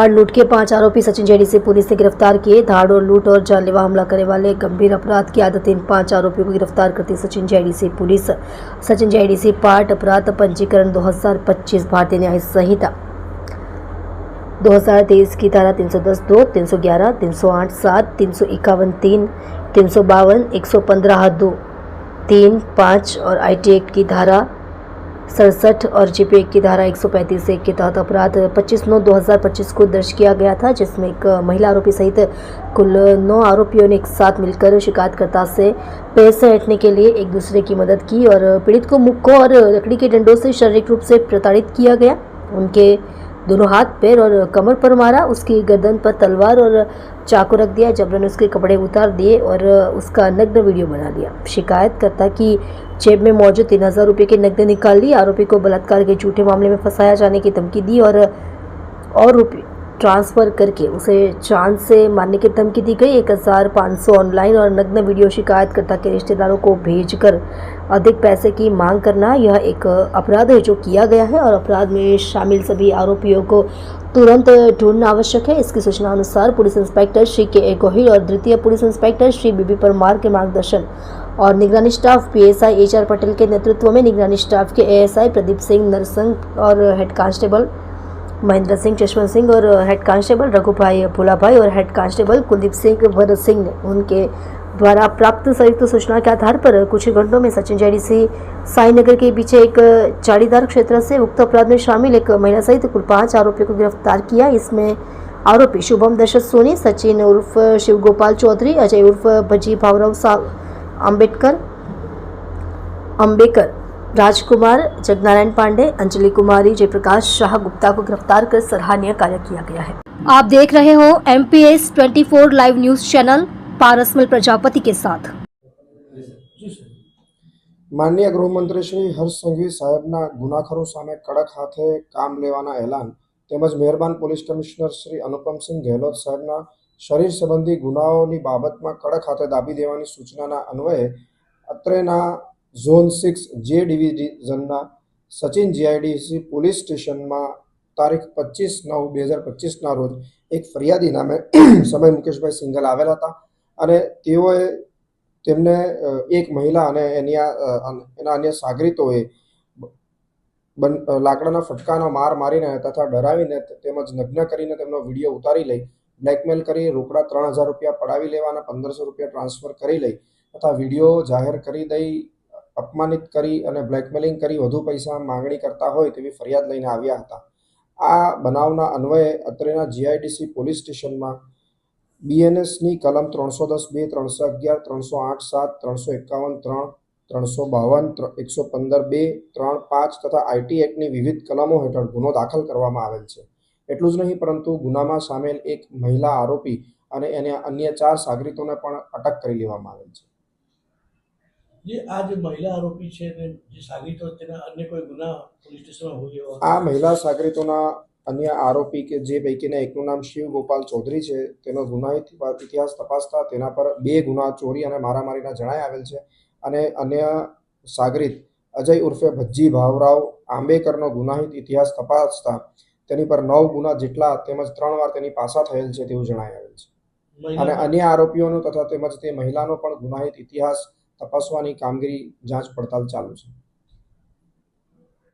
धाड़ लूट के 5 आरोपी सचिन जेडी से पुलिस ने गिरफ्तार किए। धाड़ और लूट और जानलेवा हमला करने वाले गंभीर अपराध की आदत इन 5 आरोपियों को गिरफ्तार करती सचिन जेडी से पुलिस। सचिन जेडी से पाठ अपराध पंजीकरण 2025 भारतीय न्याय संहिता 2023 की धारा 310(2), 311, 308(7), 351(3), 352, 115(2), 3, 5 और IT एक्ट की धारा 67 और GP एक्ट की धारा 135(1) के तहत अपराध 25/9/2025 को दर्ज किया गया था, जिसमें एक महिला आरोपी सहित कुल 9 आरोपियों ने एक साथ मिलकर शिकायतकर्ता से पैसे हटने के लिए एक दूसरे की मदद की और पीड़ित को मुक्कों और लकड़ी के डंडों से शारीरिक रूप से प्रताड़ित किया गया। उनके दोनों हाथ, पैर और कमर पर मारा, उसकी गर्दन पर तलवार और चाकू रख दिया, जबरन उसके कपड़े उतार दिए और उसका नग्न वीडियो बना लिया। शिकायतकर्ता की जेब में मौजूद 3000 रुपये की नकदी निकाल ली। आरोपी को बलात्कार के झूठे मामले में फंसाया जाने की धमकी दी और रुपये ट्रांसफर करके उसे चांद से मारने की धमकी दी गई। 1500 ऑनलाइन और नग्न वीडियो शिकायतकर्ता के रिश्तेदारों को भेजकर अधिक पैसे की मांग करना, यह एक अपराध है जो किया गया है और अपराध में शामिल सभी आरोपियों को तुरंत ढूंढना आवश्यक है। इसकी सूचना अनुसार पुलिस इंस्पेक्टर श्री के गोहिल और द्वितीय पुलिस इंस्पेक्टर श्री बीबी परमार के मार्गदर्शन और निगरानी स्टाफ PSI HR पटेल के नेतृत्व में निगरानी स्टाफ के ASI प्रदीप सिंह नरसंग और हेड कांस्टेबल महेंद्र सिंह चश्मन सिंह और हेड कांस्टेबल रघुभाई भोलाभाई और हेड कांस्टेबल कुलदीप सिंह भरत सिंह ने उनके द्वारा प्राप्त संयुक्त सूचना के आधार पर कुछ घंटों में सचिन जेडी से साई नगर के पीछे एक चाड़ीदार क्षेत्र से उक्त अपराध में शामिल एक महिला सहित कुल 5 आरोपियों को गिरफ्तार किया। इसमें आरोपी शुभम दशरथ सोनी, सचिन उर्फ शिव गोपाल चौधरी, अजय उर्फ भजी भावराव अंबेकर, राजकुमार, जगनारायण पांडे, अंजलि कुमारी, जयप्रकाश शाह गुप्ता को गिरफ्तार कर सराहनीय कार्य किया गया है। आप देख रहे हो MPS 24 live news channel Parasmal Prajapati के साथ। माननीय गृहमंत्री श्री हर्ष संघवी साहेबना गुनाखोरो सामे कड़क हाथे काम लेवाना एलान તેમજ મહેરબાન પોલીસ કમિશનર શ્રી અનુપમસિંહ ગેહલોત સાહેબના શરીર સંબંધી ગુનાઓની બાબતમાં કડક હાથે દાબી દેવાની સૂચનાના અન્વયે અત્રેના ઝોન 6 J ડિવિઝનના સચિન GIDC પોલીસ સ્ટેશનમાં તારીખ 25/9/2025ના રોજ એક ફરિયાદી નામે સમય મુકેશભાઈ સિંગલ આવેલા હતા અને તેઓએ તેમને એક મહિલા અને એના અન્ય સાગરીતોએ લાકડાના ફટકાનો માર મારીને તથા ડરાવીને તેમજ નગ્ન કરીને તેમનો વિડીયો ઉતારી લઈ બ્લેકમેલ કરી રોકડા 3000 રૂપિયા પડાવી લેવાના 1500 રૂપિયા ટ્રાન્સફર કરી લઈ તથા વિડીયો જાહેર કરી દઈ અપમાનિત કરી અને બ્લેકમેલિંગ કરી વધુ પૈસા માંગણી કરતા હોય તેવી ફરિયાદ લઈને આવ્યા હતા। આ બનાવના અન્વયે અત્રેના GIDC પોલીસ સ્ટેશનમાં BNSની કલમ 310(2), 311, 308(7), 351(3), 352, 115(2), 3, 5 તથા IT એક્ટની વિવિધ કલમો હેઠળ ગુનો દાખલ કરવામાં આવેલ છે। એટલું જ નહીં પરંતુ ગુનામાં સામેલ એક મહિલા આરોપી અને અન્ય 4 સાગરીતોને પણ અટક કરી લેવામાં આવેલ છે। જે આ જે મહિલા આરોપી છે ને જે સાગરીતો તેના અન્ય કોઈ ગુના પોલીસ સ્ટેશનમાં હોય એવા આ મહિલા સાગરીતોના અન્ય આરોપી કે જે પૈકીના એકનું નામ શિવ ગોપાલ ચૌધરી છે તેનો ગુનાહિત ઇતિહાસ તપાસતા તેના પર 2 ગુના ચોરી અને મારામારીના જણાઈ આવેલ છે અને અન્ય સાગરીત અજય ઉર્ફે ભज्जी ભાવરાવ આંબેકરનો ગુનાહિત ઇતિહાસ તપાસતા તેની પર 9 ગુના જેટલા તેમજ 3 વાર તેની પાસા થયેલ છે તેવું જણાઈ આવેલ છે અને અન્ય આરોપીઓનો તથા તેમજ તે મહિલાનો પણ ગુનાહિત ઇતિહાસ તપાસવાની કામગીરી જાંચ પડતાલ ચાલુ છે।